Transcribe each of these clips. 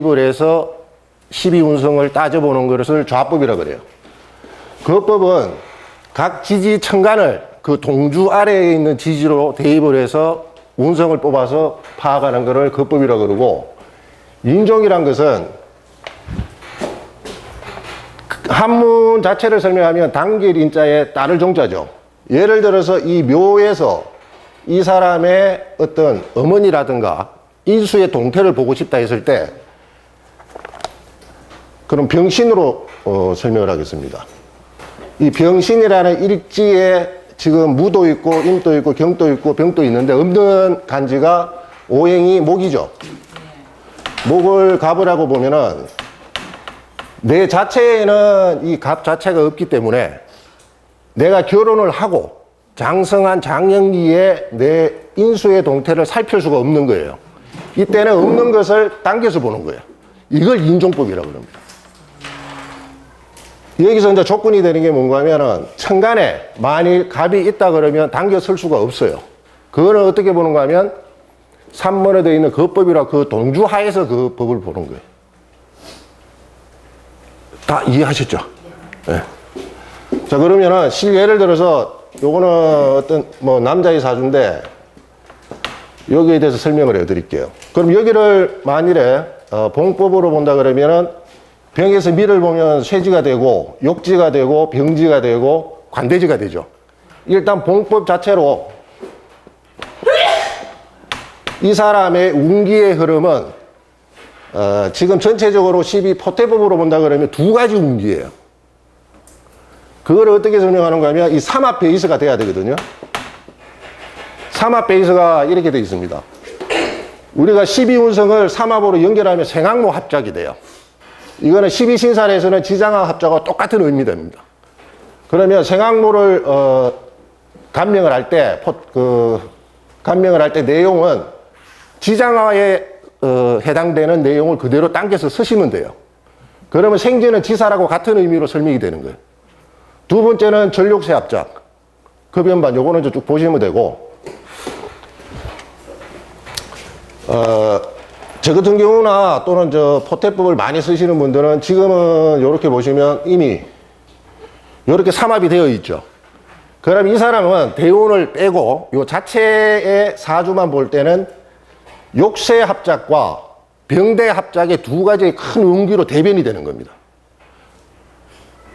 해서 12운성을 따져보는 것을 좌법이라고 그래요. 그 법은 각 지지 천간을 그 동주 아래에 있는 지지로 대입을 해서 운성을 뽑아서 파악하는 것을 그 법이라고 그러고, 인종이란 것은 한문 자체를 설명하면 단결 인자에 따를 종자죠. 예를 들어서 이 묘에서 이 사람의 어떤 어머니라든가 인수의 동태를 보고 싶다 했을 때, 그럼 병신으로 설명을 하겠습니다. 이 병신이라는 일지에 지금 무도 있고 임도 있고 경도 있고 병도 있는데 없는 간지가 오행이 목이죠. 목을 갑이라고 보면은 내 자체에는 이 갑 자체가 없기 때문에 내가 결혼을 하고 장성한 장년기에 내 인수의 동태를 살필 수가 없는 거예요. 이때는 없는 것을 당겨서 보는 거예요. 이걸 인종법이라고 합니다. 여기서 이제 조건이 되는 게 뭔가 하면은 천간에 만일 갑이 있다 그러면 당겨 쓸 수가 없어요. 그거는 어떻게 보는가 하면 산문에 되어 있는 그 법이라 그 동주하에서 그 법을 보는 거예요. 다 이해하셨죠? 네. 자, 그러면은 예를 들어서 요거는 어떤 뭐 남자의 사주인데 여기에 대해서 설명을 해 드릴게요. 그럼 여기를 만일에 봉법으로 본다 그러면은 병에서 미를 보면 쇠지가 되고 욕지가 되고 병지가 되고 관대지가 되죠. 일단 봉법 자체로 이 사람의 운기의 흐름은 지금 전체적으로 12포태법으로 본다 그러면 두 가지 운기예요. 그걸 어떻게 설명하는가 하면 이 삼합 베이스가 돼야 되거든요. 삼합 베이스가 이렇게 되어 있습니다. 우리가 12운성을 삼합으로 연결하면 생학모 합작이 돼요. 이거는 12신살에서는 지장합 합작과 똑같은 의미가 됩니다. 그러면 생학모를 간명을 할 때 간명을 할 때 내용은 지장화에 해당되는 내용을 그대로 당겨서 쓰시면 돼요. 그러면 생지는 지사라고 같은 의미로 설명이 되는 거예요. 두 번째는 전력세 합작, 급연반, 요거는 쭉 보시면 되고, 저 같은 경우나 또는 포태법을 많이 쓰시는 분들은 지금은 이렇게 보시면 이미 이렇게 삼합이 되어 있죠. 그럼 이 사람은 대운을 빼고 요 자체의 사주만 볼 때는 욕세 합작과 병대 합작의 두 가지의 큰 운기로 대변이 되는 겁니다.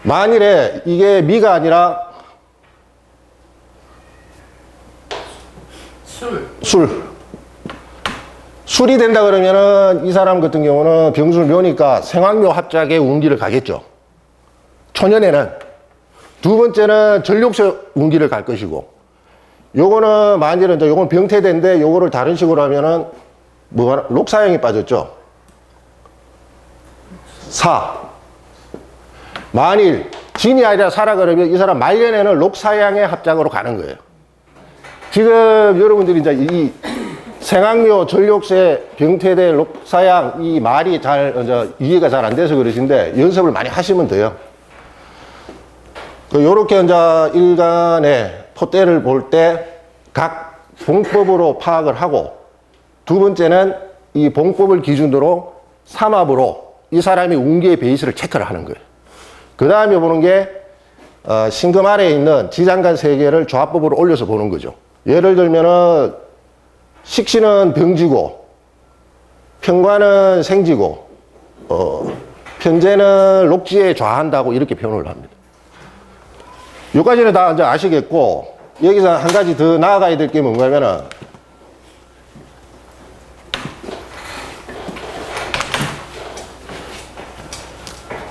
만일에 이게 미가 아니라 술이 된다 그러면은 이 사람 같은 경우는 병술 묘니까 생학묘 합작의 운기를 가겠죠. 초년에는. 두 번째는 전력세 운기를 갈 것이고, 요거는 만일은 요건 병태대인데 요거를 다른 식으로 하면은 록사형이 빠졌죠. 만일 진이 아니라 사라 그러면 이 사람 말년에는 록사양의 합작으로 가는 거예요. 지금 여러분들이 이제 이 생학묘, 전력세, 병태대, 록사양 이 말이 이해가 잘 안 돼서 그러신데 연습을 많이 하시면 돼요. 요렇게 이제 일간의 포대를 볼 때 각 봉법으로 파악을 하고, 두 번째는 이 봉법을 기준으로 삼합으로 이 사람이 운기의 베이스를 체크를 하는 거예요. 그 다음에 보는 게 신금 아래에 있는 지장간 세 개를 좌법으로 올려서 보는 거죠. 예를 들면은 식신은 병지고 편관은 생지고 편재는 록지에 좌한다고 이렇게 표현을 합니다. 여기까지는 다 이제 아시겠고, 여기서 한 가지 더 나아가야 될 게 뭔가 하면은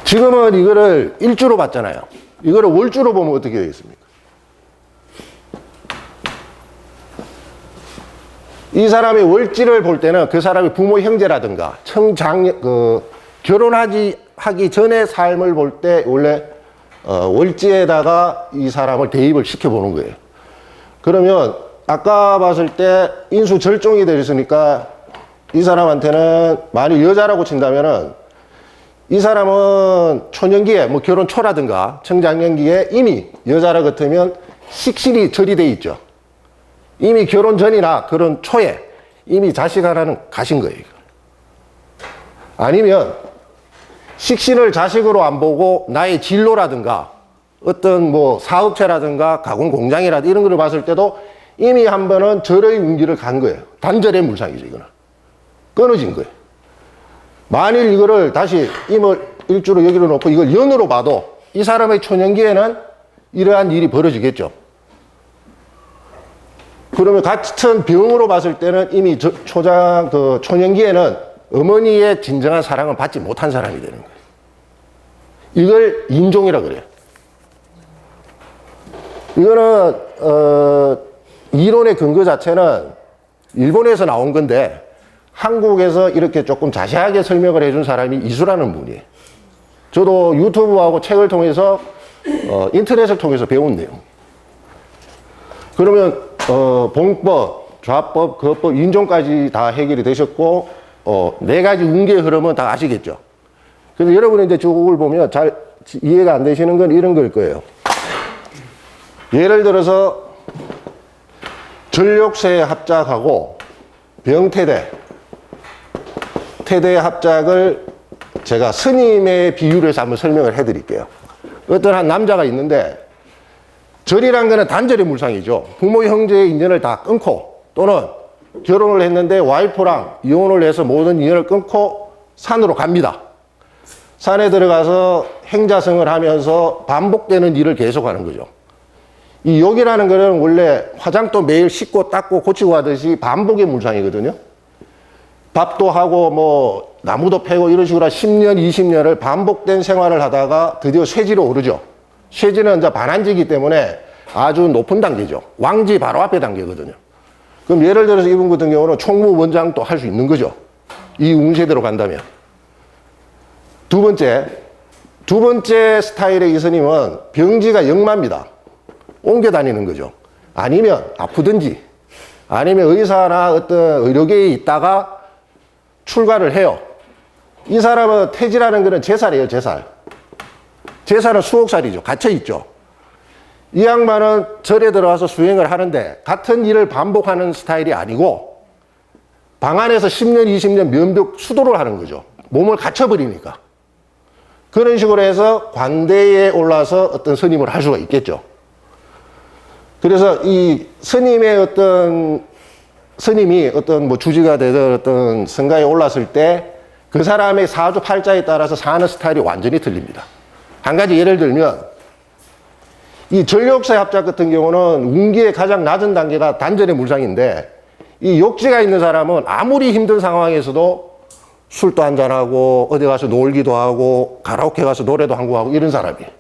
지금은 이거를 일주로 봤잖아요. 이거를 월주로 보면 어떻게 되겠습니까? 이 사람의 월지를 볼 때는 그 사람의 부모 형제라든가 결혼하기 전의 삶을 볼 때 원래 월지에다가 이 사람을 대입을 시켜보는 거예요. 그러면 아까 봤을 때 인수 절종이 되었으니까 이 사람한테는 만일 여자라고 친다면은 이 사람은 초년기에 결혼 초라든가 청장년기에 이미 여자라 같으면 식신이 절이 돼 있죠. 이미 결혼 전이나 결혼 초에 이미 자식 하나는 가신 거예요. 아니면 식신을 자식으로 안 보고 나의 진로라든가 어떤 뭐 사업체라든가 가공 공장이라든가 이런 거를 봤을 때도 이미 한 번은 절의 운기를 간 거예요. 단절의 물상이죠, 이거는. 끊어진 거예요. 만일 이거를 다시 임을 일주로 여기로 놓고 이걸 연으로 봐도 이 사람의 초년기에는 이러한 일이 벌어지겠죠. 그러면 같은 병으로 봤을 때는 이미 초년기에는 어머니의 진정한 사랑을 받지 못한 사람이 되는 거예요. 이걸 인종이라 그래요. 이거는 이론의 근거 자체는 일본에서 나온 건데 한국에서 이렇게 조금 자세하게 설명을 해준 사람이 이수라는 분이에요. 저도 유튜브하고 책을 통해서 인터넷을 통해서 배운 내용. 그러면 봉법, 좌법, 거법, 인종까지 다 해결이 되셨고 4가지 운기의 흐름은 다 아시겠죠. 그래서 여러분이 이제 쭉을 보면 잘 이해가 안 되시는 건 이런 걸 거예요. 예를 들어서 전력세 합작하고 병태대, 태대 합작을 제가 스님의 비유를 해서 한번 설명을 해 드릴게요. 어떤 한 남자가 있는데 절이란 거는 단절의 물상이죠. 부모 형제의 인연을 다 끊고 또는 결혼을 했는데 와이프랑 이혼을 해서 모든 인연을 끊고 산으로 갑니다. 산에 들어가서 행자성을 하면서 반복되는 일을 계속하는 거죠. 이 욕이라는 거는 원래 화장도 매일 씻고 닦고 고치고 하듯이 반복의 물상이거든요. 밥도 하고 뭐 나무도 패고 이런 식으로 10년, 20년을 반복된 생활을 하다가 드디어 쇠지로 오르죠. 쇠지는 이제 반한지이기 때문에 아주 높은 단계죠. 왕지 바로 앞에 단계거든요. 그럼 예를 들어서 이분 같은 경우는 총무원장도 할 수 있는 거죠. 이 운세대로 간다면. 두 번째 스타일의 이 스님은 병지가 역마입니다. 옮겨 다니는 거죠. 아니면 아프든지 아니면 의사나 어떤 의료계에 있다가 출가를 해요. 이 사람은 태지라는 거는 제살이에요, 제살. 제살은 수옥살이죠. 갇혀있죠. 이 양반은 절에 들어와서 수행을 하는데 같은 일을 반복하는 스타일이 아니고 방 안에서 10년, 20년 면벽 수도를 하는 거죠. 몸을 갇혀버리니까. 그런 식으로 해서 관대에 올라서 어떤 스님을 할 수가 있겠죠. 그래서 이 스님이 어떤 뭐 주지가 되든 어떤 성가에 올랐을 때 그 사람의 사주 팔자에 따라서 사는 스타일이 완전히 틀립니다. 한 가지 예를 들면 이 전력세 합작 같은 경우는 운기의 가장 낮은 단계가 단절의 물상인데 이 욕지가 있는 사람은 아무리 힘든 상황에서도 술도 한잔하고 어디 가서 놀기도 하고 가라오케 가서 노래도 한 곡 하고 이런 사람이에요.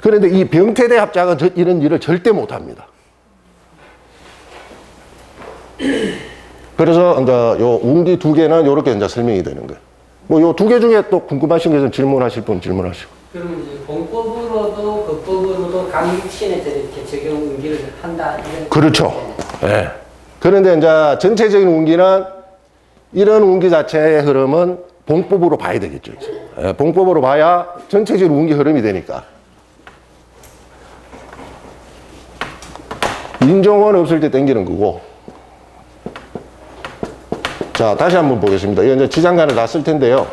그런데 이 병태대 합작은 이런 일을 절대 못합니다. 그래서 이제 요 운기 2개는 요렇게 이제 설명이 되는 거예요. 뭐 요 2개 중에 또 궁금하신 게 있으면 질문하실 분 질문하시고. 그러면 이제 봉법으로도 법법으로도 감익신에 이렇게 적용 운기를 한다. 그렇죠. 예. 네. 그런데 이제 전체적인 운기는 이런 운기 자체의 흐름은 봉법으로 봐야 되겠죠. 예, 봉법으로 봐야 전체적인 운기 흐름이 되니까. 인종은 없을 때 땡기는 거고. 자, 다시 한번 보겠습니다. 이거 이제 지장간을 다 쓸 텐데요.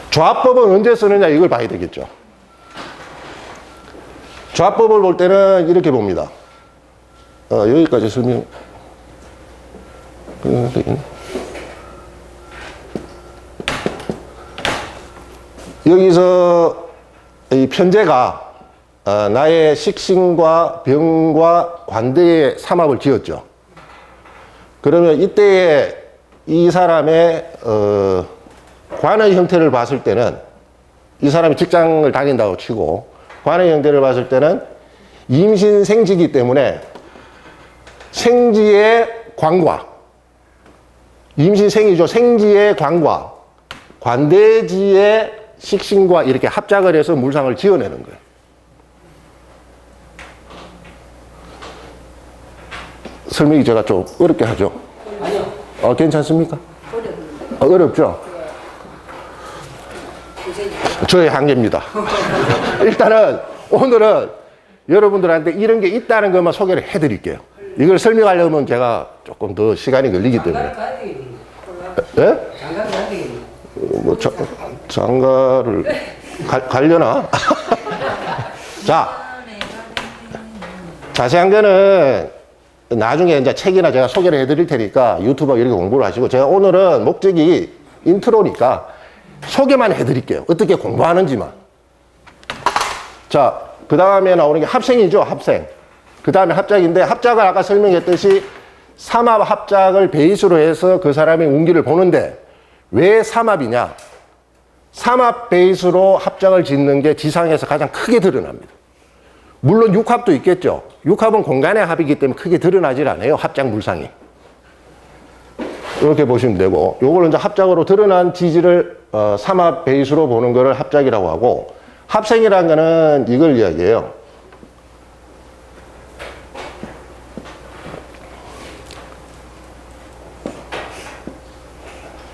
좌법은 언제 쓰느냐 이걸 봐야 되겠죠. 좌법을 볼 때는 이렇게 봅니다. 여기까지 설명. 여기서 이 편제가 나의 식신과 병과 관대의 삼합을 지었죠. 그러면 이때에 이 사람의 관의 형태를 봤을 때는 이 사람이 직장을 다닌다고 치고 관의 형태를 봤을 때는 임신생지이기 때문에 생지의 관과 임신생이죠. 생지의 관과 관대지의 식신과 이렇게 합작을 해서 물상을 지어내는 거예요. 설명이 제가 좀 어렵게 하죠? 아니요. 괜찮습니까? 어렵죠? 저의 한계입니다. 일단은 오늘은 여러분들한테 이런 게 있다는 것만 소개를 해드릴게요. 이걸 설명하려면 제가 조금 더 시간이 걸리기 때문에. 장가를 가야 되겠네. 예? 장가를 가야 되겠네. 뭐 장가를 가려나? 자, 자세한 거는 나중에 이제 책이나 제가 소개를 해드릴 테니까 유튜브 이렇게 공부를 하시고, 제가 오늘은 목적이 인트로니까 소개만 해드릴게요. 어떻게 공부하는지만. 자, 그 다음에 나오는 게 합생이죠, 합생. 그 다음에 합작인데, 합작을 아까 설명했듯이 삼합 합작을 베이스로 해서 그 사람의 운기를 보는데, 왜 삼합이냐? 삼합 베이스로 합작을 짓는 게 지상에서 가장 크게 드러납니다. 물론 육합도 있겠죠. 육합은 공간의 합이기 때문에 크게 드러나질 않아요, 합작 물상이. 이렇게 보시면 되고, 요걸 이제 합작으로 드러난 지지를 삼합 베이스로 보는 거를 합작이라고 하고, 합생이라는 거는 이걸 이야기해요.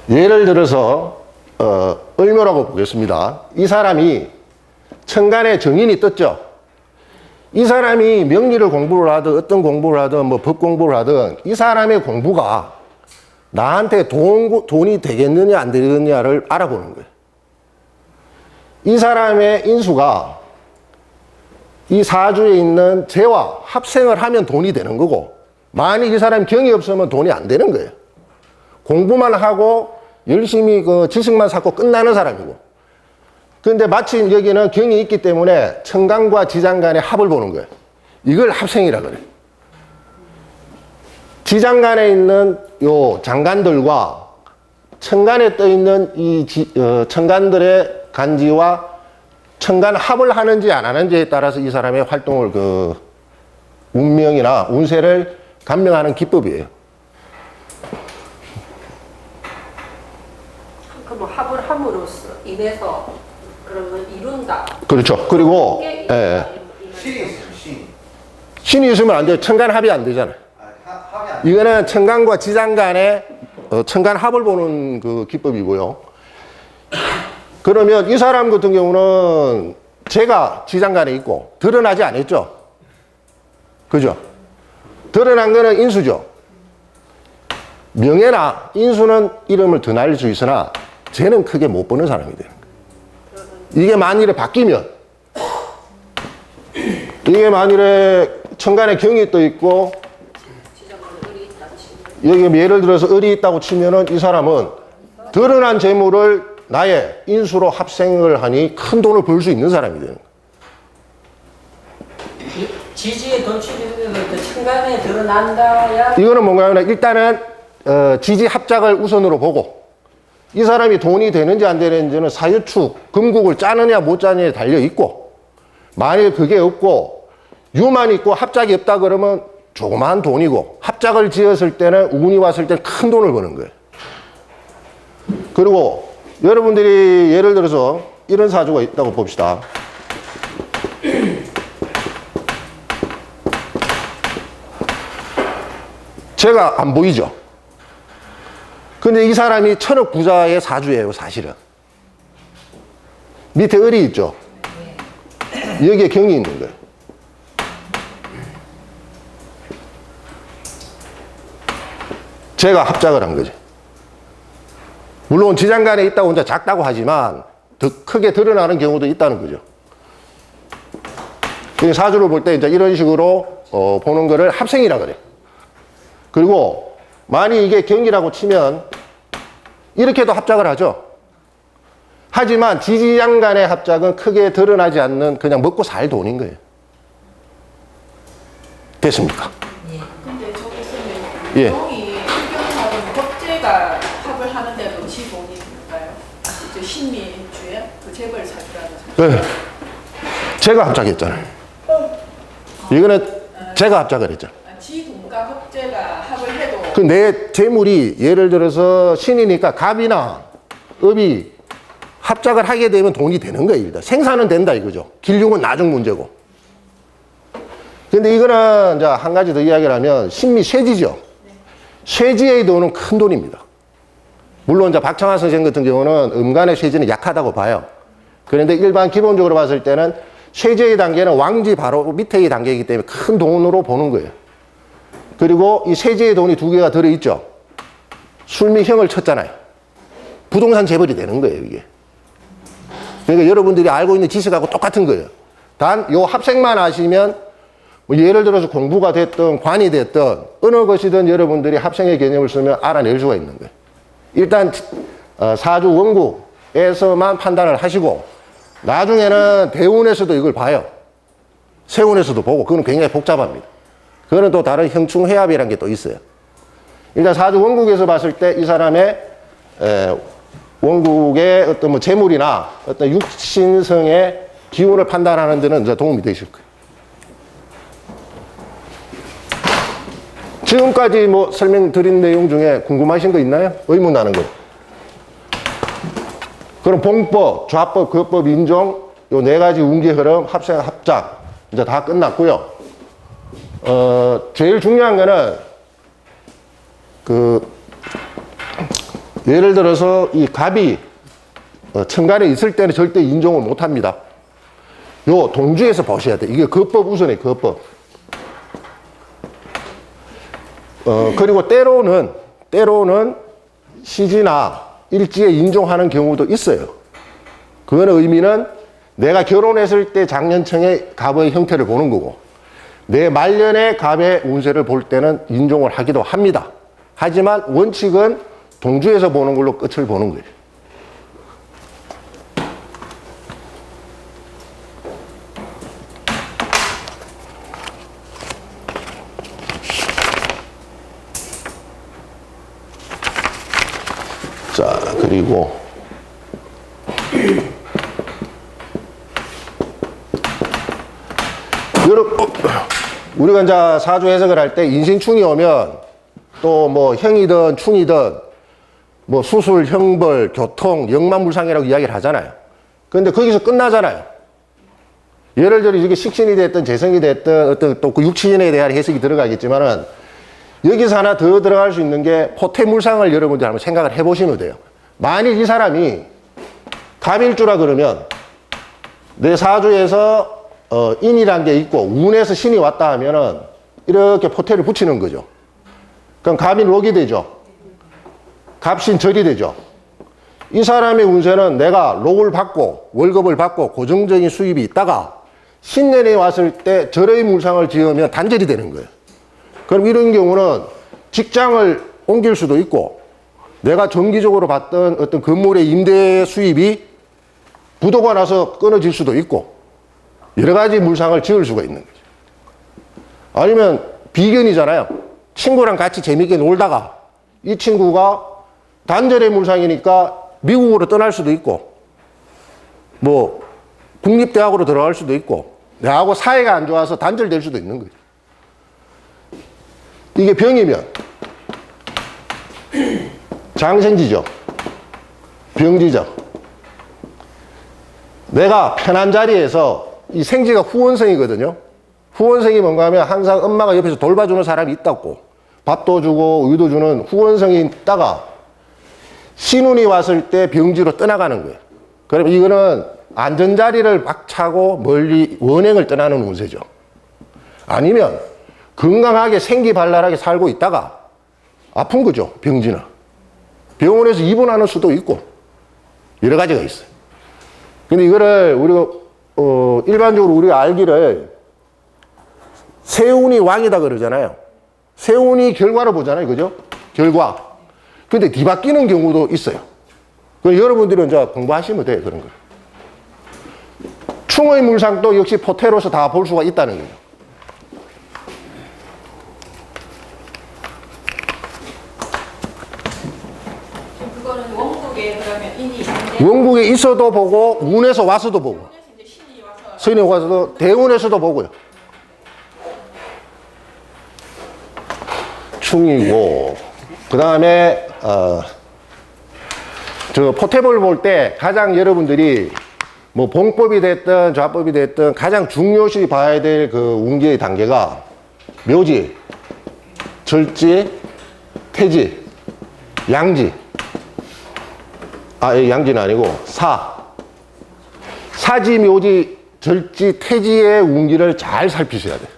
예를 들어서 을묘라고 보겠습니다. 이 사람이 천간에 정인이 떴죠. 이 사람이 명리를 공부를 하든 어떤 공부를 하든 뭐 법 공부를 하든 이 사람의 공부가 나한테 돈이 되겠느냐 안 되겠느냐를 알아보는 거예요. 이 사람의 인수가 이 사주에 있는 재와 합생을 하면 돈이 되는 거고, 만약 이 사람이 경이 없으면 돈이 안 되는 거예요. 공부만 하고 열심히 그 지식만 쌓고 끝나는 사람이고, 근데 마침 여기는 경이 있기 때문에 천간과 지장 간의 합을 보는 거예요. 이걸 합생이라 그래요. 지장 간에 있는 요 장간들과 천간에 떠 있는 이 천간들의 간지와 천간 합을 하는지 안 하는지에 따라서 이 사람의 활동을 그 운명이나 운세를 감명하는 기법이에요. 그럼 합을 함으로써 인해서 그러면 이룬다. 그렇죠. 그리고 신이 있어요, 신. 신이 있으면 안 돼요. 천간 합이 안 되잖아요. 합이 안 돼. 이거는 천간과 지장 간의 천간 합을 보는 그 기법이고요. 그러면 이 사람 같은 경우는 제가 지장 간에 있고 드러나지 않았죠. 그죠? 드러난 거는 인수죠. 명예나 인수는 이름을 더 날릴 수 있으나 쟤는 크게 못 보는 사람이 돼요. 이게 만일에 바뀌면, 이게 만일에 천간에 경이 떠 있고 여기 예를 들어서 을이 있다고 치면은 이 사람은 드러난 재물을 나의 인수로 합생을 하니 큰 돈을 벌 수 있는 사람이 되는 거예요. 지지에 돌출되면 그 천간에 드러난다야. 이거는 뭔가 하면 일단은 지지 합작을 우선으로 보고, 이 사람이 돈이 되는지 안 되는지는 사유축, 금국을 짜느냐 못 짜느냐에 달려 있고, 만일 그게 없고 유만 있고 합작이 없다 그러면 조그마한 돈이고, 합작을 지었을 때는 운이 왔을 때는 큰 돈을 버는 거예요. 그리고 여러분들이 예를 들어서 이런 사주가 있다고 봅시다. 제가 안 보이죠? 근데 이 사람이 천억 부자의 사주예요, 사실은. 밑에 을이 있죠? 여기에 경이 있는 거예요. 제가 합작을 한 거지. 물론 지장간에 있다고 혼자 작다고 하지만 더 크게 드러나는 경우도 있다는 거죠. 사주를 볼 때 이제 이런 식으로 보는 거를 합생이라 그래요. 그리고 만약 이게 경기라고 치면 이렇게도 합작을 하죠. 하지만 지지양 간의 합작은 크게 드러나지 않는 그냥 먹고 살 돈인 거예요. 됐습니까? 근데 저기 쓰면 예. 종이 의견하고는 법제가 합을 하는데도 지 돈이 들까요? 저 신민주의 그 재벌 사주라는 네. 제가 합작했잖아요. 이거는 제가 합작을 했잖아요. 지 돈과 법제가 합을 해도 그 내 재물이 예를 들어서 신이니까 갑이나 업이 합작을 하게 되면 돈이 되는 거예요. 일단 생산은 된다 이거죠. 길육은 나중 문제고. 근데 이거는 이제 한 가지 더 이야기를 하면 신미 쇠지죠. 쇠지의 돈은 큰 돈입니다. 물론 이제 박창환 선생 같은 경우는 음간의 쇠지는 약하다고 봐요. 그런데 일반 기본적으로 봤을 때는 쇠지의 단계는 왕지 바로 밑에의 단계이기 때문에 큰 돈으로 보는 거예요. 그리고 이 세제의 돈이 두 개가 들어있죠. 술미형을 쳤잖아요. 부동산 재벌이 되는 거예요, 이게. 그러니까 여러분들이 알고 있는 지식하고 똑같은 거예요. 단, 요 합생만 하시면, 뭐 예를 들어서 공부가 됐든, 관이 됐든, 어느 것이든 여러분들이 합생의 개념을 쓰면 알아낼 수가 있는 거예요. 일단, 사주 원국에서만 판단을 하시고, 나중에는 대운에서도 이걸 봐요. 세운에서도 보고, 그건 굉장히 복잡합니다. 그거는 또 다른 형충회합이라는 게 또 있어요. 일단 사주 원국에서 봤을 때 이 사람의 원국의 어떤 뭐 재물이나 어떤 육신성의 기운을 판단하는 데는 이제 도움이 되실 거예요. 지금까지 뭐 설명드린 내용 중에 궁금하신 거 있나요? 의문 나는 거. 그럼 봉법, 좌법, 거법, 인종 요 네 가지 운기 흐름, 합생, 합작 이제 다 끝났고요. 제일 중요한 거는 예를 들어서 이 갑이 천간에 있을 때는 절대 인종을 못 합니다. 요 동주에서 보셔야 돼. 이게 거법 우선이에요, 거법. 그리고 때로는 시지나 일지에 인종하는 경우도 있어요. 그거는 의미는 내가 결혼했을 때 장년청의 갑의 형태를 보는 거고, 내 말년의 갑의 운세를 볼 때는 인종을 하기도 합니다. 하지만 원칙은 동주에서 보는 걸로 끝을 보는 거예요. 자, 그리고 우리가 이제 사주 해석을 할 때 인신충이 오면 또 뭐 형이든 충이든 뭐 수술, 형벌, 교통, 영만물상이라고 이야기를 하잖아요. 그런데 거기서 끝나잖아요. 예를 들어 이게 식신이 됐든 재성이 됐든 어떤 또 그 육친에 대한 해석이 들어가겠지만은 여기서 하나 더 들어갈 수 있는 게 포태물상을 여러분들 한번 생각을 해보시면 돼요. 만일 이 사람이 갑일주라 그러면 내 사주에서 인이란 게 있고 운에서 신이 왔다 하면은 이렇게 포태를 붙이는 거죠. 그럼 갑인록이 되죠. 갑신절이 되죠. 이 사람의 운세는 내가 록을 받고 월급을 받고 고정적인 수입이 있다가 신년에 왔을 때 절의 물상을 지으면 단절이 되는 거예요. 그럼 이런 경우는 직장을 옮길 수도 있고 내가 정기적으로 받던 어떤 건물의 임대 수입이 부도가 나서 끊어질 수도 있고 여러 가지 물상을 지을 수가 있는 거죠. 아니면 비견이잖아요. 친구랑 같이 재밌게 놀다가 이 친구가 단절의 물상이니까 미국으로 떠날 수도 있고 뭐 국립대학으로 들어갈 수도 있고 나하고 사이가 안 좋아서 단절될 수도 있는 거죠. 이게 병이면 장생지죠. 병지죠. 내가 편한 자리에서 이 생지가 후원성이거든요. 후원성이 뭔가 하면 항상 엄마가 옆에서 돌봐주는 사람이 있다고 밥도 주고 우유도 주는 후원성이 있다가 신운이 왔을 때 병지로 떠나가는 거예요. 그러면 이거는 안전자리를 막 차고 멀리 원행을 떠나는 운세죠. 아니면 건강하게 생기발랄하게 살고 있다가 아픈 거죠. 병지는. 병원에서 입원하는 수도 있고 여러 가지가 있어요. 근데 이거를 우리가 일반적으로 우리가 알기를 세운이 왕이다 그러잖아요. 세운이 결과로 보잖아요. 그죠? 결과. 근데 뒤바뀌는 경우도 있어요. 그래서 여러분들은 이제 공부하시면 돼요. 그런 걸. 충의 물상도 역시 포태로서 다 볼 수가 있다는 거예요. 그거는 원국에 그러면 인이 있는데 원국에 있어도 보고 운에서 와서도 보고 원에서 이제 신이 와서 신이 와서도 대운에서도 보고요. 충이고 그 다음에 저 포탭을 볼 때 가장 여러분들이 뭐 봉법이 됐든 좌법이 됐든 가장 중요시 봐야 될 그 운기의 단계가 묘지, 절지, 태지, 양지. 양지는 아니고 사지, 묘지, 절지, 태지의 운기를 잘 살피셔야 돼요.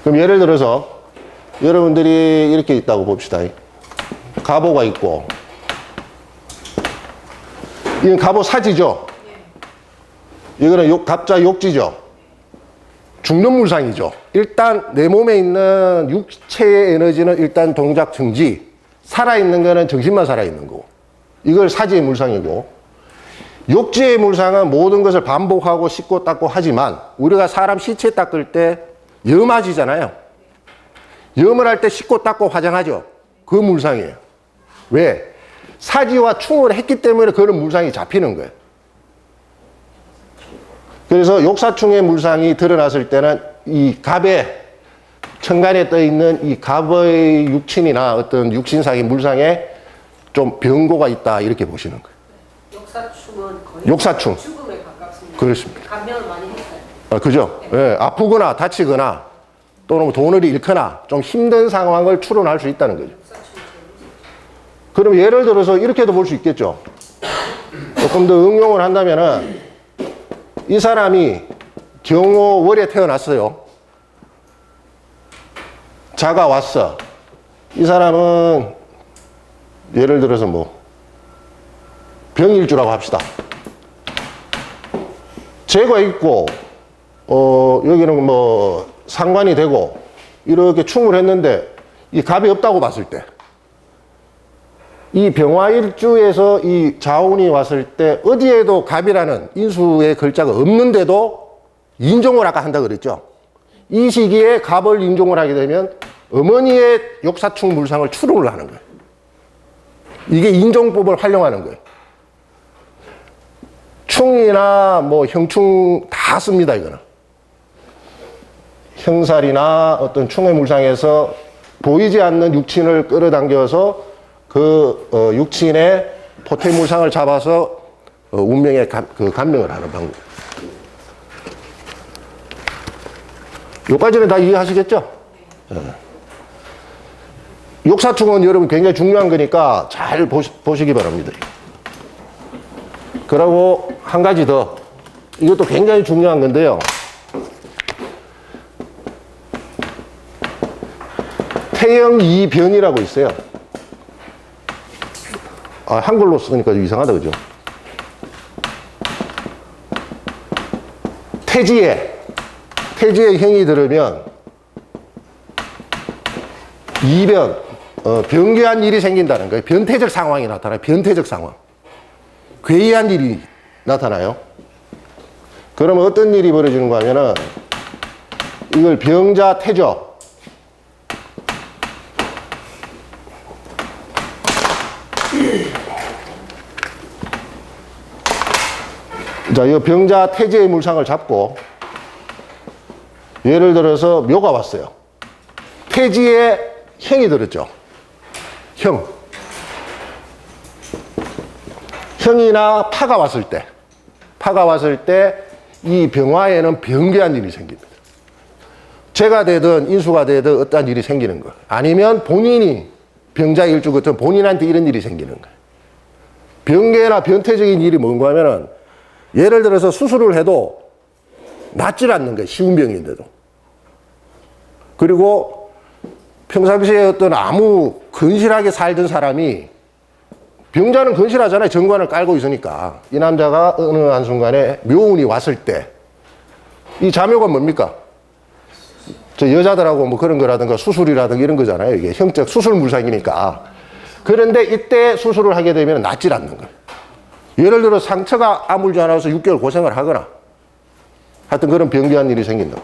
그럼 예를 들어서 여러분들이 이렇게 있다고 봅시다. 갑오가 있고, 이건 갑오 사지죠? 이거는 갑자 욕지죠? 죽는 물상이죠. 일단 내 몸에 있는 육체의 에너지는 일단 동작 정지, 살아있는 거는 정신만 살아있는 거고, 이걸 사지의 물상이고, 욕지의 물상은 모든 것을 반복하고 씻고 닦고 하지만 우리가 사람 시체 닦을 때 염하지잖아요. 염을 할 때 씻고 닦고 화장하죠. 그 물상이에요. 왜? 사지와 충을 했기 때문에 그런 물상이 잡히는 거예요. 그래서 욕사충의 물상이 드러났을 때는 이 갑의 천간에 떠 있는 이 갑의 육친이나 어떤 육신상의 물상에 좀 변고가 있다 이렇게 보시는 거예요. 역사충은 거의 역사충. 죽음에 가깝습니다. 그렇습니다. 감명을 많이 했어요. 아, 그죠? 예, 아프거나 다치거나 또는 돈을 잃거나 좀 힘든 상황을 추론할 수 있다는 거죠. 그럼 예를 들어서 이렇게도 볼 수 있겠죠. 조금 더 응용을 한다면은 이 사람이 경호월에 태어났어요. 자가 왔어. 이 사람은 예를 들어서 뭐 병일주라고 합시다. 재가 있고 여기는 뭐 상관이 되고 이렇게 충을 했는데 이 갑이 없다고 봤을 때 이 병화일주에서 이 자운이 왔을 때 어디에도 갑이라는 인수의 글자가 없는데도 인종을 아까 한다 그랬죠. 이 시기에 갑을 인종을 하게 되면 어머니의 욕사충 물상을 추론을 하는 거예요. 이게 인종법을 활용하는 거예요. 충이나 뭐 형충 다 씁니다, 이거는. 형살이나 어떤 충의 물상에서 보이지 않는 육친을 끌어당겨서 그 육친의 포태 물상을 잡아서 운명에 감명을 하는 방법. 여기까지는 다 이해하시겠죠? 욕사충은 여러분 굉장히 중요한 거니까 잘 보시기 바랍니다. 그리고 한 가지 더. 이것도 굉장히 중요한 건데요. 태형 이변이라고 있어요. 아, 한글로 쓰니까 이상하다, 그죠? 태지에 형이 들으면 이변, 변개한 일이 생긴다는 거예요. 변태적 상황이 나타나요. 변태적 상황. 괴이한 일이 나타나요. 그러면 어떤 일이 벌어지는가 하면은 이걸 병자 태죠. 자, 이 병자 태지의 물상을 잡고 예를 들어서 묘가 왔어요. 태지에 형이 들었죠. 형이나 파가 왔을 때 이 병화에는 변개한 일이 생깁니다. 재가 되든 인수가 되든 어떠한 일이 생기는 거예요. 아니면 본인이 병자일주 같은 본인한테 이런 일이 생기는 거예요. 변개나 변태적인 일이 뭔가 하면은 예를 들어서 수술을 해도 낫질 않는 거예요. 쉬운 병인데도. 그리고 평상시에 어떤 아무 건실하게 살던 사람이 병자는 건실하잖아요. 정관을 깔고 있으니까. 이 남자가 어느 한순간에 묘운이 왔을 때 이 자묘가 뭡니까? 저 여자들하고 뭐 그런 거라든가 수술이라든가 이런 거잖아요. 이게 형적 수술 물상이니까. 그런데 이때 수술을 하게 되면 낫질 않는 거예요. 예를 들어 상처가 아물지 않아서 6개월 고생을 하거나 하여튼 그런 병기한 일이 생긴다고.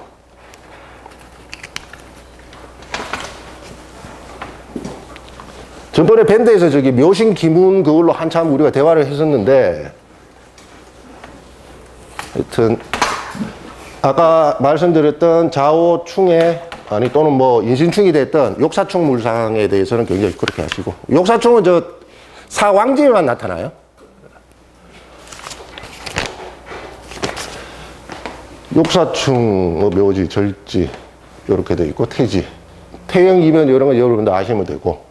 전번에 밴드에서 저기 묘신 기문 그걸로 한참 우리가 대화를 했었는데 하여튼 아까 말씀드렸던 좌오충의 아니 또는 뭐 인신충이 됐던 욕사충 물상에 대해서는 굉장히 그렇게 하시고 욕사충은 저 사왕지에만 나타나요. 욕사충, 묘지, 절지 이렇게 돼 있고 태지, 태형 이변 이런 거 여러분들 아시면 되고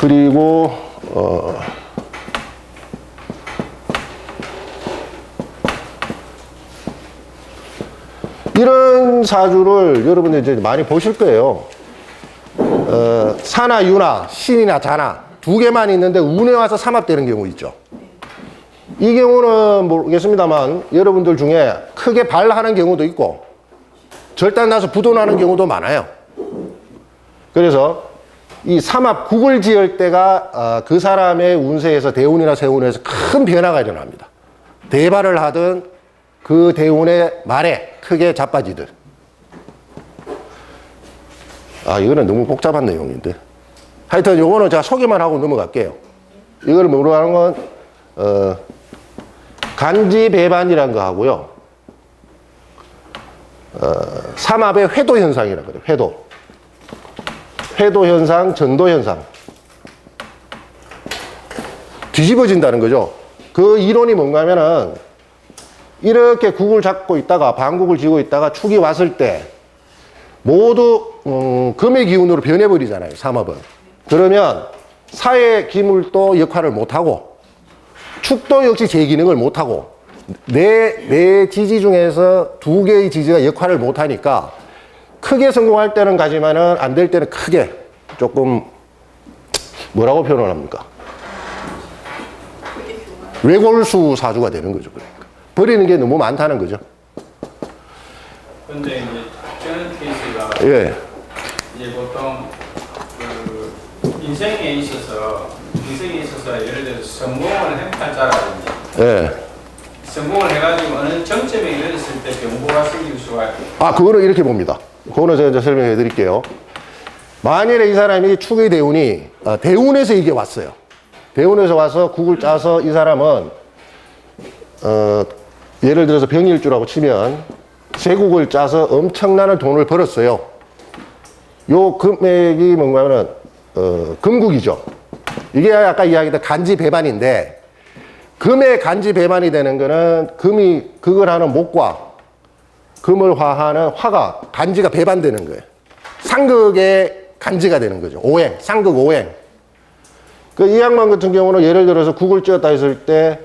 그리고 이런 사주를 여러분들 이제 많이 보실 거예요. 사나 유나, 신이나 자나 두 개만 있는데 운에 와서 삼합되는 경우 있죠. 이 경우는 모르겠습니다만 여러분들 중에 크게 발하는 경우도 있고 절단 나서 부도나는 경우도 많아요. 그래서 이 삼합 국을 지을 때가 그 사람의 운세에서 대운이나 세운에서 큰 변화가 일어납니다. 대발을 하든 그 대운의 말에 크게 자빠지든. 이거는 너무 복잡한 내용인데. 하여튼 요거는 제가 소개만 하고 넘어갈게요. 이걸 뭐로 하는 건, 간지배반이라는 거 하고요. 삼합의 회도 현상이라고 그래요. 회도. 회도 현상, 전도 현상. 뒤집어진다는 거죠. 그 이론이 뭔가 하면은, 이렇게 국을 잡고 있다가, 반국을 쥐고 있다가 축이 왔을 때, 모두, 금의 기운으로 변해버리잖아요, 삼합은. 그러면, 사의 기물도 역할을 못하고, 축도 역시 제 기능을 못하고, 내 지지 중에서 두 개의 지지가 역할을 못하니까, 크게 성공할 때는 가지만은 안 될 때는 크게 조금 뭐라고 표현을 합니까? 외골수 사주가 되는 거죠. 그러니까 버리는 게 너무 많다는 거죠. 근데 이제 저는 케이스가 예. 이제 보통 그 인생에 있어서 예를 들어서 성공을 행할 자라든지 예. 성공을 해가지고 어느 정점에 이르렀을 때 병보가 생길 수가 있고 그거는 이렇게 봅니다. 그거는 제가 이제 설명해 드릴게요. 만일에 이 사람이 축의 대운이, 대운에서 이게 왔어요. 대운에서 와서 국을 짜서 이 사람은, 예를 들어서 병일주라고 치면, 세국을 짜서 엄청난 돈을 벌었어요. 요 금액이 뭔가 하면은, 금국이죠. 이게 아까 이야기했던 간지 배반인데, 금의 간지 배반이 되는 거는 금이 극을 하는 목과 금을 화하는 화가 간지가 배반되는 거예요. 상극의 간지가 되는 거죠. 오행, 상극 오행. 이 양반 같은 경우는 예를 들어서 국을 찧었다 했을 때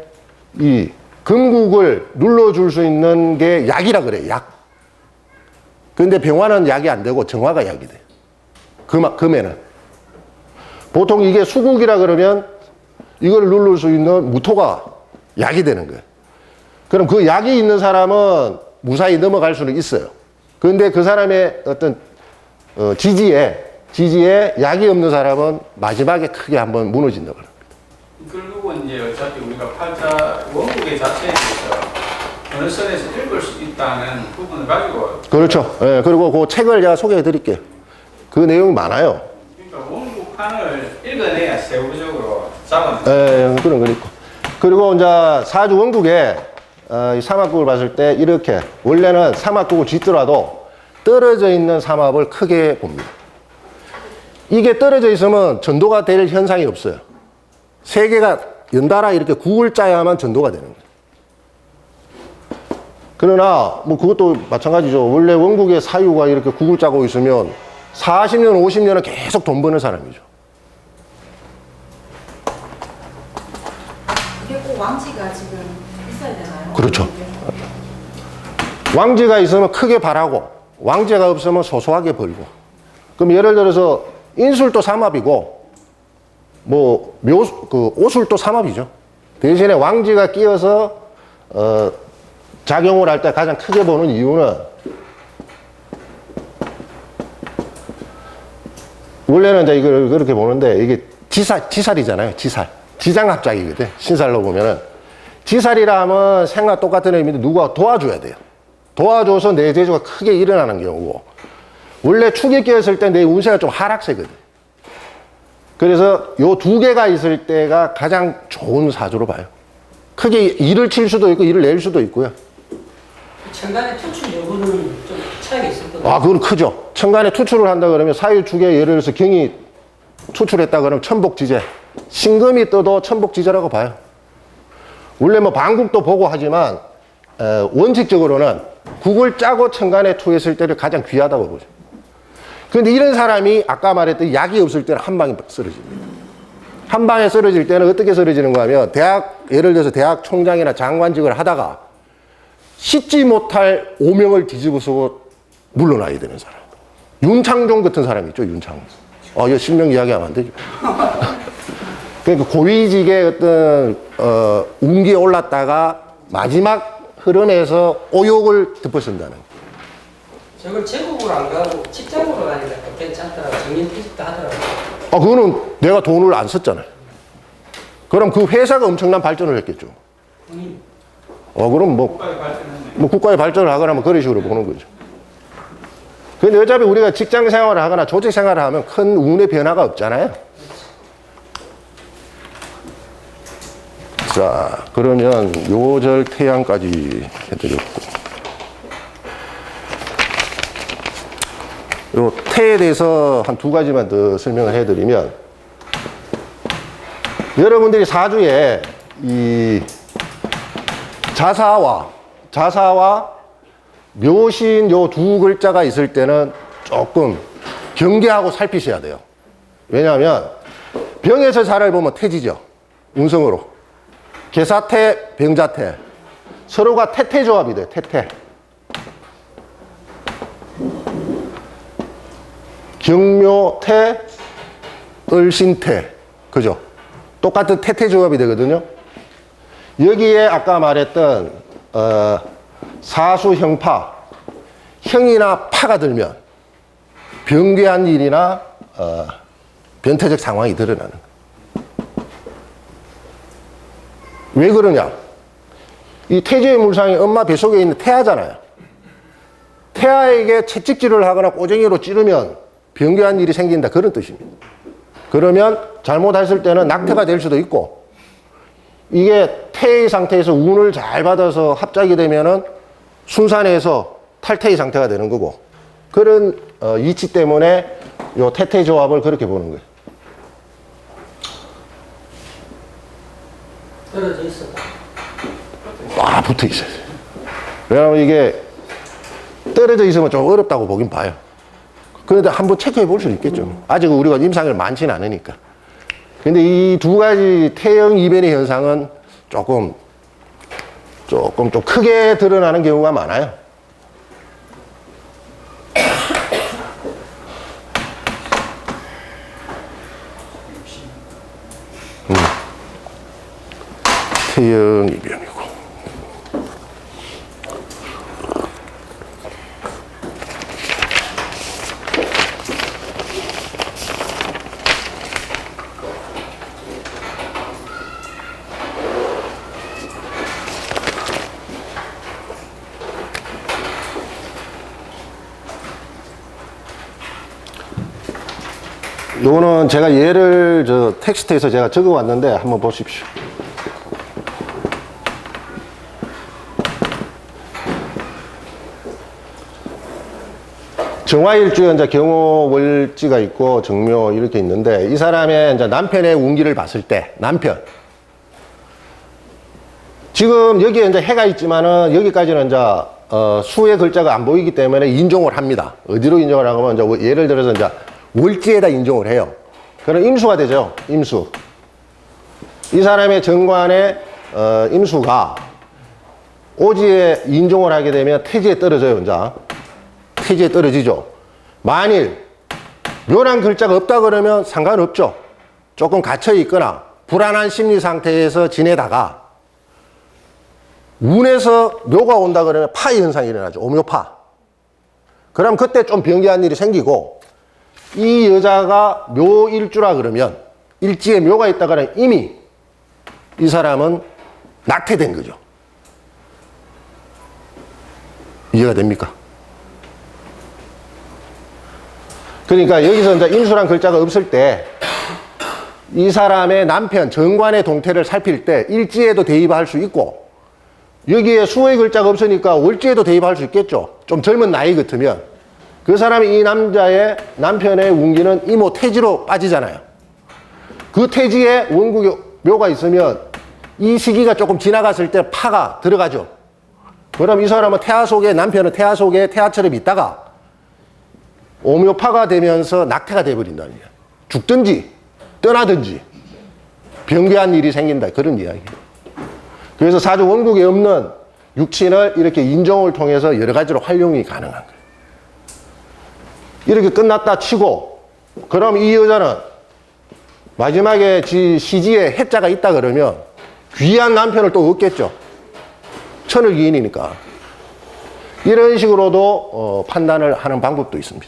이 금국을 눌러줄 수 있는 게 약이라 그래요. 약. 근데 병화는 약이 안 되고 정화가 약이 돼요. 금에는. 보통 이게 수국이라 그러면 이걸 누를 수 있는 무토가 약이 되는 거예요. 그럼 그 약이 있는 사람은 무사히 넘어갈 수는 있어요. 그런데 그 사람의 어떤 지지에 약이 없는 사람은 마지막에 크게 한번 무너진다고 합니다. 결국은 이제 어차피 우리가 팔자 원국의 자체에 대해서 어느 선에서 읽을 수 있다는 부분을 가지고 그렇죠. 예, 그리고 그 책을 제가 소개해 드릴게요. 그 내용이 많아요. 그러니까 원국판을 읽어내야 세부적으로 잡아내요. 예, 그런 거 있고. 그리고 이제 사주 원국에 이 삼합국을 봤을 때 이렇게 원래는 삼합국을 짓더라도 떨어져 있는 삼합을 크게 봅니다. 이게 떨어져 있으면 전도가 될 현상이 없어요. 세 개가 연달아 이렇게 국을 짜야만 전도가 되는 거예요. 그러나 뭐 그것도 마찬가지죠. 원래 원국의 사유가 이렇게 국을 짜고 있으면 40년, 50년은 계속 돈 버는 사람이죠. 이게 꼭 왕지가 지금 있어야 되나요? 그렇죠. 왕지가 있으면 크게 바라고 왕지가 없으면 소소하게 벌고. 그럼 예를 들어서 인술도 삼합이고 뭐 오술도 삼합이죠. 대신에 왕지가 끼어서 작용을 할 때 가장 크게 보는 이유는 원래는 이제 이걸 그렇게 보는데 이게 지살이잖아요. 지장합작이거든. 신살로 보면은 지살이라 하면 생과 똑같은 의미인데 누가 도와줘야 돼요. 도와줘서 내 재주가 크게 일어나는 경우고 원래 축이 끼었을 때 내 운세가 좀 하락세거든. 그래서 요 두 개가 있을 때가 가장 좋은 사주로 봐요. 크게 일을 칠 수도 있고 일을 낼 수도 있고요. 천간의 투출 여부는 좀 차이가 있을 거예요. 그건 크죠. 천간에 투출을 한다 그러면 사유축에 예를 들어서 경이 투출했다 그러면 천복지재. 신금이 떠도 천복지재라고 봐요. 원래 뭐 반국도 보고 하지만 원칙적으로는 국을 짜고 천간에 투했을 때를 가장 귀하다고 보죠. 그런데 이런 사람이 아까 말했던 약이 없을 때는 한 방에 쓰러집니다. 한 방에 쓰러질 때는 어떻게 쓰러지는가 하면 예를 들어서 대학 총장이나 장관직을 하다가 씻지 못할 오명을 뒤집어쓰고 물러나야 되는 사람. 윤창종 같은 사람이 있죠, 윤창종. 이거 실명 이야기하면 안 되죠. 그러니까 고위직의 어떤, 운기에 올랐다가 마지막 흐름에서 오욕을 덮어쓴다는. 저걸 제국으로 안 가고 직장으로 가니까 또 괜찮더라고. 정년퇴직도 하더라고. 그거는 내가 돈을 안 썼잖아요. 그럼 그 회사가 엄청난 발전을 했겠죠. 그럼 국가의 발전했네. 뭐 국가의 발전을 하거나 뭐 그런 식으로 보는 거죠. 근데 어차피 우리가 직장 생활을 하거나 조직 생활을 하면 큰 운의 변화가 없잖아요. 자, 그러면 요절 태양까지 해드렸고, 요 태에 대해서 한 2가지만 더 설명을 해드리면, 여러분들이 사주에 이 자사와 묘신 요 2글자가 있을 때는 조금 경계하고 살피셔야 돼요. 왜냐하면 병에서 자를 보면 태지죠. 운성으로. 계사태, 병자태. 서로가 태태 조합이 돼요. 태태. 경묘태, 을신태. 그죠? 똑같은 태태 조합이 되거든요. 여기에 아까 말했던 사수 형파, 형이나 파가 들면 병괴한 일이나 변태적 상황이 드러나는 거예요. 왜 그러냐? 이 태지의 물상이 엄마 뱃속에 있는 태아잖아요. 태아에게 채찍질을 하거나 꼬쟁이로 찌르면 병괴한 일이 생긴다, 그런 뜻입니다. 그러면 잘못했을 때는 낙태가 될 수도 있고, 이게 태의 상태에서 운을 잘 받아서 합작이 되면은 순산해서 탈태의 상태가 되는 거고, 그런 이치 때문에 요 태태 조합을 그렇게 보는 거예요. 떨어져 있어. 붙어 있어요. 왜냐하면 이게 떨어져 있으면 좀 어렵다고 보긴 봐요. 그런데 한번 체크해 볼 수는 있겠죠. 아직 우리가 임상을 많지는 않으니까. 근데 이 2가지 태형 이변의 현상은 조금 좀 크게 드러나는 경우가 많아요. 태형 이변이고. 요거는 제가 예를 텍스트에서 제가 적어 왔는데 한번 보십시오. 정화일주에 이제 경호월지가 있고 정묘 이렇게 있는데, 이 사람의 이제 남편의 운기를 봤을 때, 남편. 지금 여기에 이제 해가 있지만은 여기까지는 이제 수의 글자가 안 보이기 때문에 인종을 합니다. 어디로 인종을 하면 이제 예를 들어서 이제 월지에다 인종을 해요. 그럼 임수가 되죠. 임수. 이 사람의 정관의 임수가 오지에 인종을 하게 되면 태지에 떨어져요. 이제 태지에 떨어지죠. 만일 묘란 글자가 없다 그러면 상관없죠. 조금 갇혀 있거나 불안한 심리 상태에서 지내다가 운에서 묘가 온다 그러면 파의 현상이 일어나죠. 오묘파. 그럼 그때 좀 병기한 일이 생기고, 이 여자가 묘일주라 그러면, 일지에 묘가 있다 그러면 이미 이 사람은 낙태된 거죠. 이해가 됩니까? 그러니까 여기서 이제 임수란 글자가 없을 때, 이 사람의 남편 정관의 동태를 살필 때 일지에도 대입할 수 있고, 여기에 수의 글자가 없으니까 월지에도 대입할 수 있겠죠. 좀 젊은 나이 같으면. 그 사람이 이 남자의 남편의 운기는 이모 태지로 빠지잖아요. 그 태지에 원국에 묘가 있으면 이 시기가 조금 지나갔을 때 파가 들어가죠. 그럼 이 사람은 태아 속에, 남편은 태아 속에 태아처럼 있다가 오묘파가 되면서 낙태가 돼버린다는 거예요. 죽든지 떠나든지 병괴한 일이 생긴다, 그런 이야기예요. 그래서 사주 원국에 없는 육친을 이렇게 인종을 통해서 여러 가지로 활용이 가능한 거예요. 이렇게 끝났다 치고, 그럼 이 여자는 마지막에 시지에 해자가 있다 그러면 귀한 남편을 또 얻겠죠. 천을기인이니까. 이런 식으로도 판단을 하는 방법도 있습니다.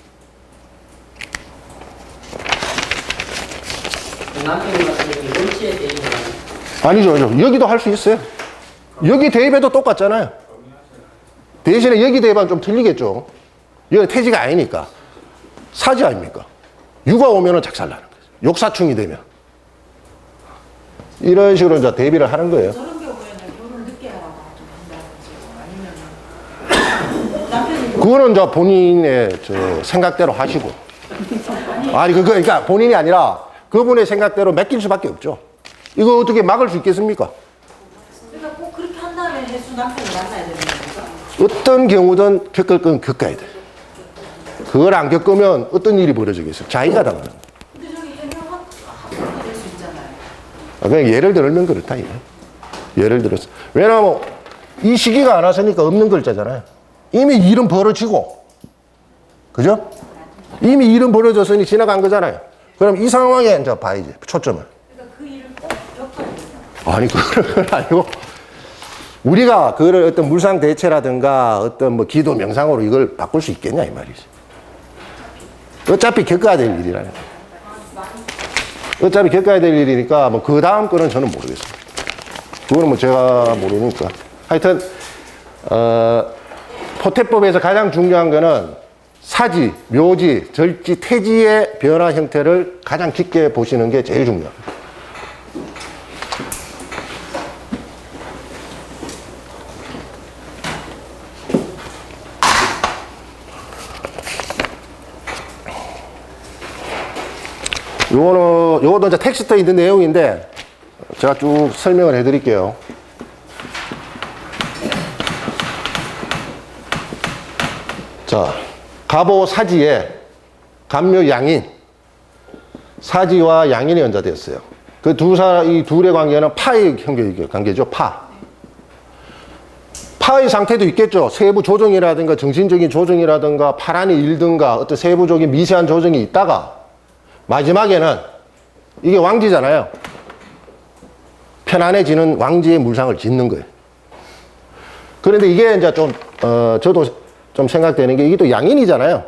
남편이 같은 경우는 원치에 대입을 아니죠. 여기도 할 수 있어요. 여기 대입해도 똑같잖아요. 대신에 여기 대입은 좀 틀리겠죠. 여기 태지가 아니니까. 사지 아닙니까? 유가 오면은 작살나는 거죠. 욕사충이 되면. 이런 식으로 이제 대비를 하는 거예요. 저런 경우에는 결혼을 늦게 하라고 좀 한다든지 아니면 남편이 그거는 이제 본인의 저 생각대로 하시고. 아니, 그러니까 본인이 아니라 그분의 생각대로 맡길 수밖에 없죠. 이거 어떻게 막을 수 있겠습니까? 그러니까 꼭 그렇게 한 다음에 해수 남편을 만나야 되는 겁니까? 어떤 경우든 겪을 건 겪어야 돼. 그걸 안 겪으면 어떤 일이 벌어지겠어요? 자기가 당하는 거예요. 근데 저기 해명학교가 될 수 있잖아요. 그냥 예를 들면 그렇다, 이거. 예를 들어서. 왜냐하면 이 시기가 안 왔으니까 없는 글자잖아요. 이미 일은 벌어지고. 그죠? 이미 일은 벌어졌으니 지나간 거잖아요. 그럼 이 상황에 이제 봐야지, 초점을. 그러니까 그 일을 꼭 겪어야 돼요. 아니, 그건 아니고. 우리가 그거를 어떤 물상대체라든가 어떤 뭐 기도 명상으로 이걸 바꿀 수 있겠냐, 이 말이지. 어차피 겪어야 될 일이라요. 어차피 겪어야 될 일이니까 뭐 그 다음 거는 저는 모르겠어요. 그거는 뭐 제가 모르니까. 하여튼, 포태법에서 가장 중요한 거는 사지, 묘지, 절지, 태지의 변화 형태를 가장 깊게 보시는 게 제일 중요합니다. 요것도 이제 텍스트에 있는 내용인데 제가 쭉 설명을 해 드릴게요. 자, 갑오 사지에 갑묘 양인, 사지와 양인이 연자되었어요. 그 이 둘의 관계는 파의 관계죠. 파의 상태도 있겠죠. 세부 조정이라든가 정신적인 조정이라든가 파란이 일든가 어떤 세부적인 미세한 조정이 있다가 마지막에는 이게 왕지잖아요. 편안해지는 왕지의 물상을 짓는 거예요. 그런데 이게 이제 좀, 저도 좀 생각되는 게 이게 또 양인이잖아요.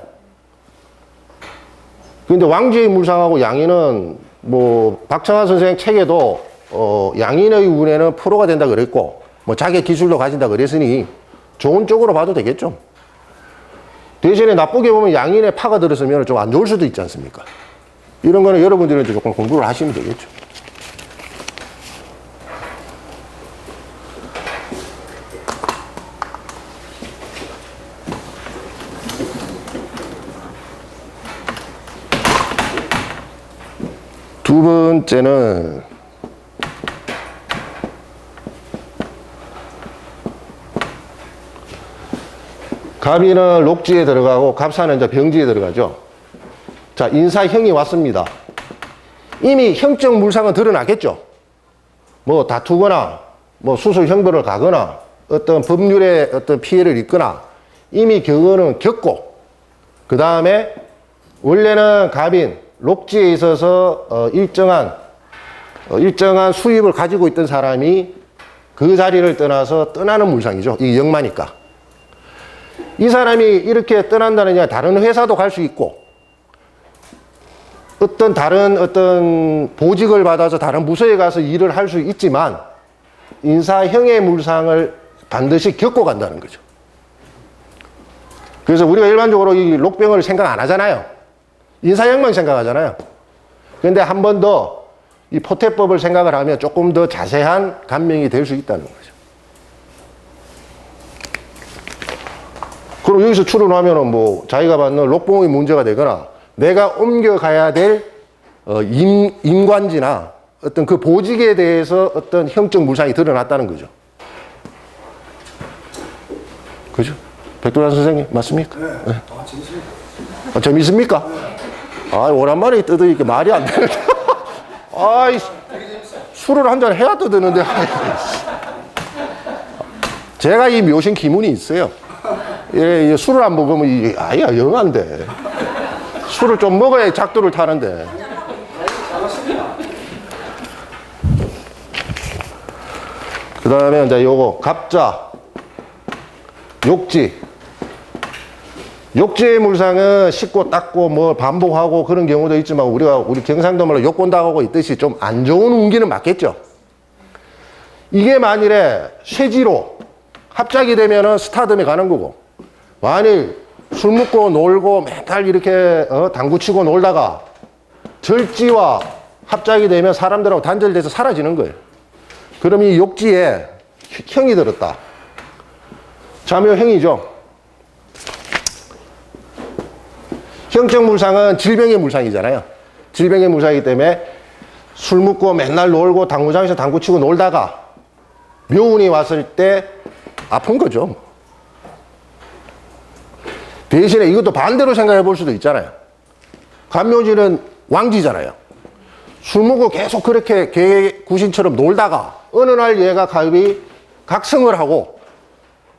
근데 왕지의 물상하고 양인은 뭐 박정환 선생 책에도 양인의 운에는 프로가 된다 그랬고 뭐 자기 기술도 가진다 그랬으니 좋은 쪽으로 봐도 되겠죠. 대신에 나쁘게 보면 양인에 파가 들었으면 좀 안 좋을 수도 있지 않습니까? 이런 거는 여러분들은 조금 공부를 하시면 되겠죠. 두 번째는 갑이는 록지에 들어가고 갑사는 이제 병지에 들어가죠. 자, 인사형이 왔습니다. 이미 형적 물상은 드러나겠죠. 뭐 다투거나 뭐 수술 형벌을 가거나 어떤 법률에 어떤 피해를 입거나 이미 그거는 겪고 그 다음에 원래는 갑인 록지에 있어서 일정한 수입을 가지고 있던 사람이 그 자리를 떠나서 떠나는 물상이죠. 이게 역마니까. 이 사람이 이렇게 떠난다는 게 다른 회사도 갈 수 있고 다른 보직을 받아서 다른 부서에 가서 일을 할 수 있지만 인사형의 물상을 반드시 겪고 간다는 거죠. 그래서 우리가 일반적으로 이 록병을 생각 안 하잖아요. 인사형만 생각하잖아요. 그런데 한 번 더 이 포태법을 생각을 하면 조금 더 자세한 감명이 될 수 있다는 거죠. 그럼 여기서 추론하면은 뭐 자기가 받는 록봉의 문제가 되거나 내가 옮겨가야 될 임관지나 어떤 그 보직에 대해서 어떤 형적 물상이 드러났다는 거죠. 그죠? 백도란 선생님 맞습니까? 네. 아, 재밌습니다. 아, 재밌습니까? 네. 아, 오랜만에 뜯으니까 말이 안 되는데. 아이, 술을 한잔 해야 뜯는데. 제가 이 묘신 기문이 있어요. 예, 술을 안 먹으면 이 아이가 영한데. 술을 좀 먹어야 작두를 타는데. 그 다음에 이제 요거 갑자, 욕지. 욕지의 물상은 씻고 닦고 뭐 반복하고 그런 경우도 있지만 우리 경상도 말로 욕본다고 있듯이 좀 안 좋은 운기는 맞겠죠. 이게 만일에 쇠지로 합작이 되면은 스타덤에 가는 거고, 만일 술 먹고 놀고 맨날 이렇게 당구 치고 놀다가 절지와 합작이 되면 사람들하고 단절돼서 사라지는 거예요. 그럼 이 욕지에 형이 들었다. 자묘형이죠. 형적 물상은 질병의 물상이잖아요. 질병의 물상이기 때문에 술 먹고 맨날 놀고 당구장에서 당구 치고 놀다가 묘운이 왔을 때 아픈 거죠. 대신에 이것도 반대로 생각해 볼 수도 있잖아요. 간묘지는 왕지잖아요. 술 먹고 계속 그렇게 개구신처럼 놀다가 어느 날 얘가 갑이 각성을 하고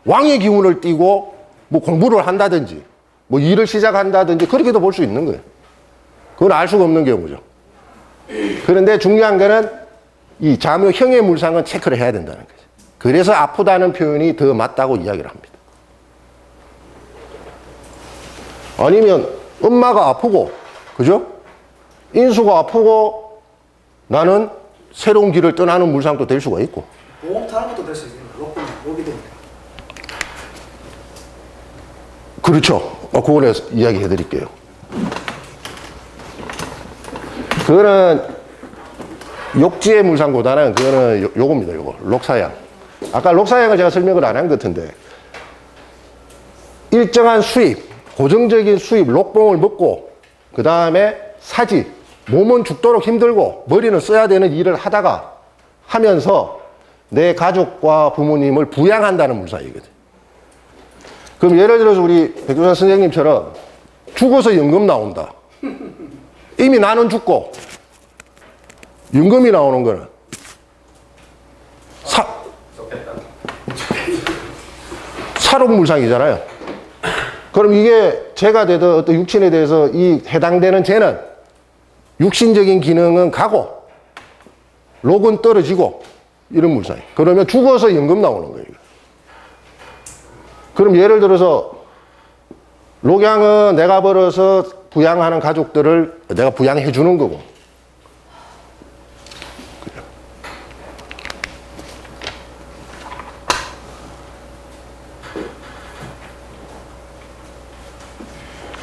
왕의 기운을 띠고 뭐 공부를 한다든지 뭐 일을 시작한다든지 그렇게도 볼 수 있는 거예요. 그건 알 수가 없는 경우죠. 그런데 중요한 거는 이 자묘형의 물상은 체크를 해야 된다는 거죠. 그래서 아프다는 표현이 더 맞다고 이야기를 합니다. 아니면 엄마가 아프고, 그죠? 인수가 아프고 나는 새로운 길을 떠나는 물상도 될 수가 있고. 보험 타는 것도 될 수 있는 거. 로비 되니까. 그렇죠. 그거는 이야기해 드릴게요. 그거는 욕지의 물상보다는 그거는 요겁니다. 요거 록사양. 아까 록사양을 제가 설명을 안 한 것 같은데, 일정한 수입, 고정적인 수입, 록봉을 먹고 그 다음에 사지, 몸은 죽도록 힘들고 머리는 써야 되는 일을 하다가 하면서 내 가족과 부모님을 부양한다는 물상이거든. 그럼 예를 들어서 우리 백조사 선생님처럼 죽어서 연금 나온다. 이미 나는 죽고 연금이 나오는 거는 살옥물상이잖아요. 그럼 이게 죄가 되든 어떤 육신에 대해서 이 해당되는 죄는 육신적인 기능은 가고 록은 떨어지고 이런 물상이. 그러면 죽어서 연금 나오는 거예요. 그럼 예를 들어서 록양은 내가 벌어서 부양하는 가족들을 내가 부양해 주는 거고,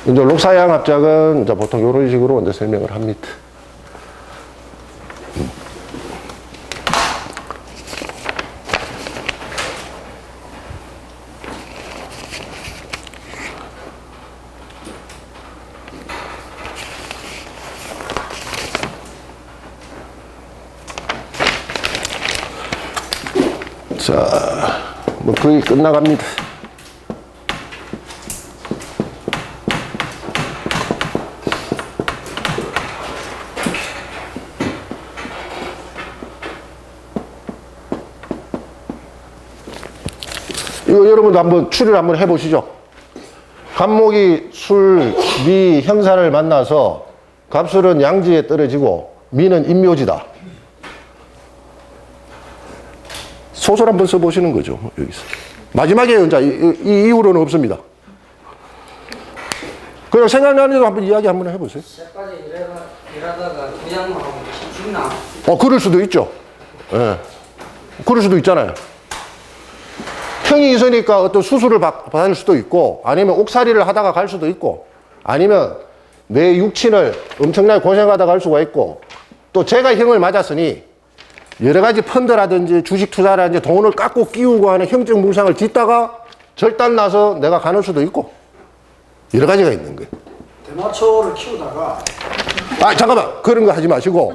이제 록사양 합작은 이제 보통 이런 식으로 이제 설명을 합니다. 자, 뭐 거의 끝나갑니다. 이거 여러분도 한번 추리를 한번 해보시죠. 갑목이 술, 미, 형사를 만나서 갑술은 양지에 떨어지고 미는 인묘지다. 소설 한번 써보시는 거죠. 여기서 마지막에 이제 이 이후로는 없습니다. 그냥 생각나는 대로 한번 이야기 한번 해보세요. 새까지 일하다가 부양만 하고 죽나? 그럴 수도 있죠. 예. 그럴 수도 있잖아요. 형이 있으니까 어떤 수술을 받을 수도 있고, 아니면 옥살이를 하다가 갈 수도 있고, 아니면 내 육친을 엄청나게 고생하다가 갈 수가 있고, 또 제가 형을 맞았으니 여러 가지 펀드라든지 주식 투자라든지 돈을 깎고 끼우고 하는 형적 물상을 짓다가 절단 나서 내가 가는 수도 있고, 여러 가지가 있는 거예요. 대마초를 키우다가 잠깐만, 그런 거 하지 마시고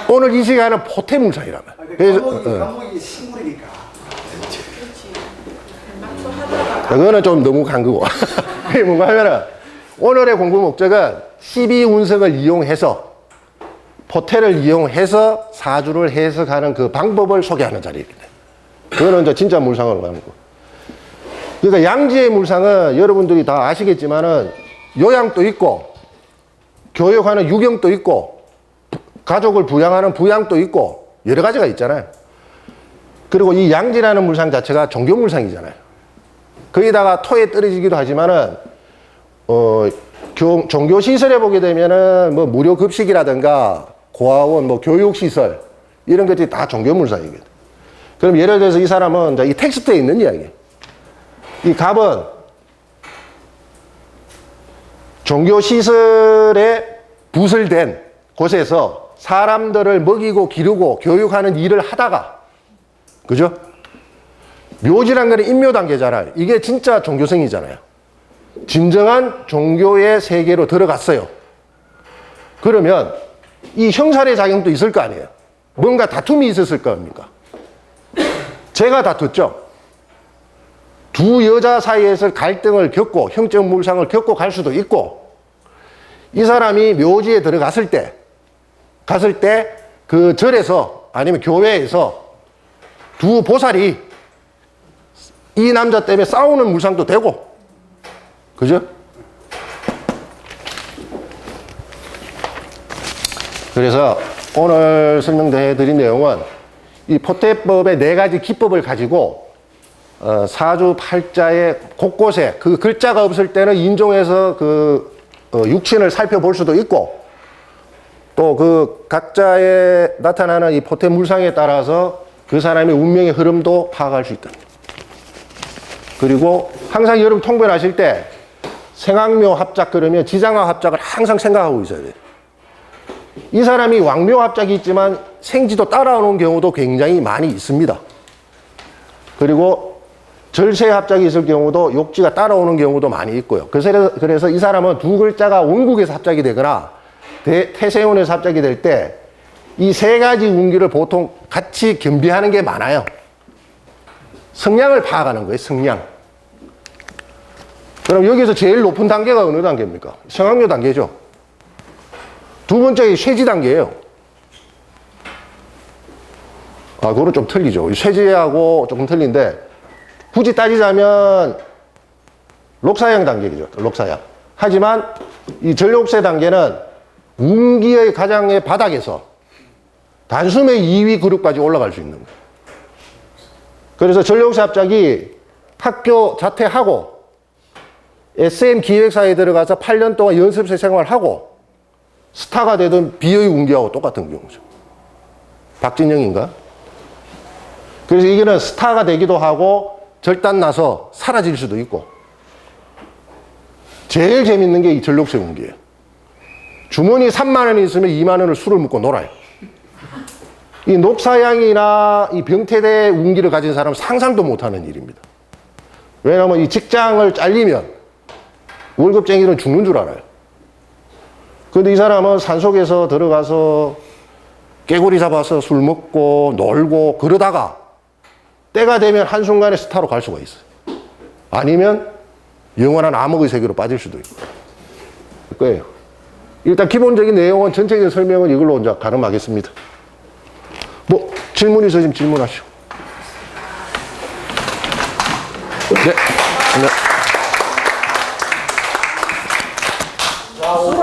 오늘 이 시간은 포태 물상이라면. 그래서 감목이 식물이니까. 그거는 좀 너무 간 거고. 그게 뭔가 하면은 오늘의 공부 목적은 12운석을 이용해서, 포태를 이용해서 사주를 해석하는 그 방법을 소개하는 자리입니다. 그거는 이제 진짜 물상으로 가는 거. 그러니까 양지의 물상은 여러분들이 다 아시겠지만은 요양도 있고, 교육하는 유경도 있고, 가족을 부양하는 부양도 있고, 여러 가지가 있잖아요. 그리고 이 양지라는 물상 자체가 종교 물상이잖아요. 거기다가 토에 떨어지기도 하지만은, 종교 시설에 보게 되면은 뭐 무료 급식이라든가 고아원, 뭐 교육시설, 이런 것들이 다 종교 물상이거든. 그럼 예를 들어서 이 사람은 이제 이 텍스트에 있는 이야기. 이 갑은 종교시설에 부설된 곳에서 사람들을 먹이고 기르고 교육하는 일을 하다가, 그죠? 묘지란 거는 인묘 단계잖아요. 이게 진짜 종교성이잖아요. 진정한 종교의 세계로 들어갔어요. 그러면 이 형살의 작용도 있을 거 아니에요. 뭔가 다툼이 있었을 거 아닙니까? 제가 다퉜죠. 두 여자 사이에서 갈등을 겪고 형적 물상을 겪고 갈 수도 있고, 이 사람이 묘지에 들어갔을 때 그 절에서 아니면 교회에서 두 보살이 이 남자 때문에 싸우는 물상도 되고, 그죠? 그래서 오늘 설명해 드린 내용은 이 포태법의 4가지 기법을 가지고 사주 팔자의 곳곳에 그 글자가 없을 때는 인종에서 그 육신을 살펴볼 수도 있고, 또 그 각자에 나타나는 이 포태 물상에 따라서 그 사람의 운명의 흐름도 파악할 수 있다. 그리고 항상 여러분 통변 하실 때 생학묘 합작 그러면 지장화 합작을 항상 생각하고 있어야 돼요. 이 사람이 왕묘 합작이 있지만 생지도 따라오는 경우도 굉장히 많이 있습니다. 그리고 절세 합작이 있을 경우도 욕지가 따라오는 경우도 많이 있고요. 그래서 이 사람은 두 글자가 원국에서 합작이 되거나 태세운에서 합작이 될 때 이 3가지 운기를 보통 같이 겸비하는 게 많아요. 성량을 파악하는 거예요. 성량. 그럼 여기서 제일 높은 단계가 어느 단계입니까? 성학묘 단계죠. 두 번째가 쇠지 단계예요. 그거는 좀 틀리죠. 쇠지하고 조금 틀린데, 굳이 따지자면 록사양 단계죠. 록사양. 하지만 이 전력세 단계는 운기의 가장의 바닥에서 단숨에 2위 그룹까지 올라갈 수 있는 거예요. 그래서 전력세 합작이 학교 자퇴하고 SM 기획사에 들어가서 8년 동안 연습생 생활하고 스타가 되던 비의 운기하고 똑같은 경우죠. 박진영인가? 그래서 이거는 스타가 되기도 하고 절단 나서 사라질 수도 있고, 제일 재밌는 게 이 전력세 운기예요. 주머니 3만 원이 있으면 2만 원을 술을 먹고 놀아요. 이 녹사양이나 이 병태대 운기를 가진 사람은 상상도 못하는 일입니다. 왜냐하면 이 직장을 잘리면 월급쟁이는 죽는 줄 알아요. 그런데 이 사람은 산속에서 들어가서 깨구리 잡아서 술 먹고 놀고 그러다가 때가 되면 한순간에 스타로 갈 수가 있어요. 아니면 영원한 암흑의 세계로 빠질 수도 있고. 그거예요. 일단 기본적인 내용은 전체적인 설명은 이걸로 이제 가름하겠습니다. 뭐 질문 있으시면 질문하시오. 네. 와, 오늘